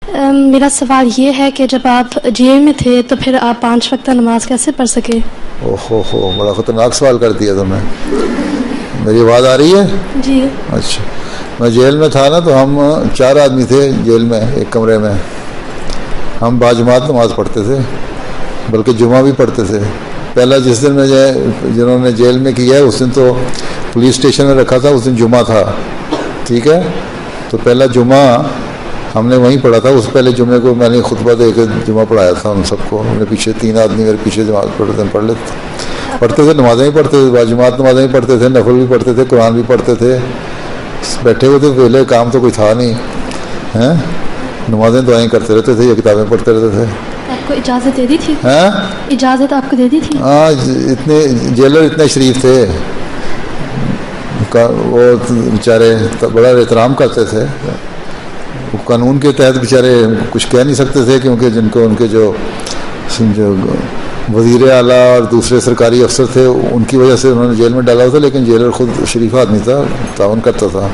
मेरा सवाल ये है कि जब आप जेल में थे तो फिर आप 5 वक्त नमाज कैसे पढ़ सके? ओहो बड़ा ख़तरनाक सवाल कर दिया तुमने। मेरी आवाज़ आ रही है? जी। अच्छा, मैं जेल में था ना, तो हम 4 आदमी थे जेल में, एक कमरे में। हम बाजमात नमाज़ पढ़ते थे, बल्कि जुमा भी पढ़ते थे। पहला जिस दिन में जिन्होंने जेल में किया है उस दिन तो पुलिस स्टेशन में रखा था, उस दिन जुमा था, ठीक है। तो पहला जुमा हमने वहीं पढ़ा था। उस पहले जुमे को मैंने खुतबा दे के जुमा पढ़ाया था उन सबको। मेरे पीछे 3 आदमी मेरे पीछे जमात पढ़ते थे, नमाज़ें भी पढ़ते थे, बाजमात नमाज़ें भी पढ़ते थे, नफल भी पढ़ते थे, कुरान भी पढ़ते थे। बैठे हुए थे, पहले काम तो कोई था नहीं, हैं, नमाज़ें दुआएं करते रहते थे या किताबें पढ़ते रहते थे। आपको इजाज़त दे दी थी? हैं? इजाज़त आपको दे दी थी? हाँ, इतने जेलर इतने शरीफ थे, वो बेचारे बड़ा एहतराम करते थे। वो कानून के तहत बेचारे कुछ कह नहीं सकते थे, क्योंकि जिनको उनके जो वज़ीर आला और दूसरे सरकारी अफसर थे उनकी वजह से उन्होंने जेल में डाला था। लेकिन जेलर खुद शरीफ आदमी था, तावन करता था।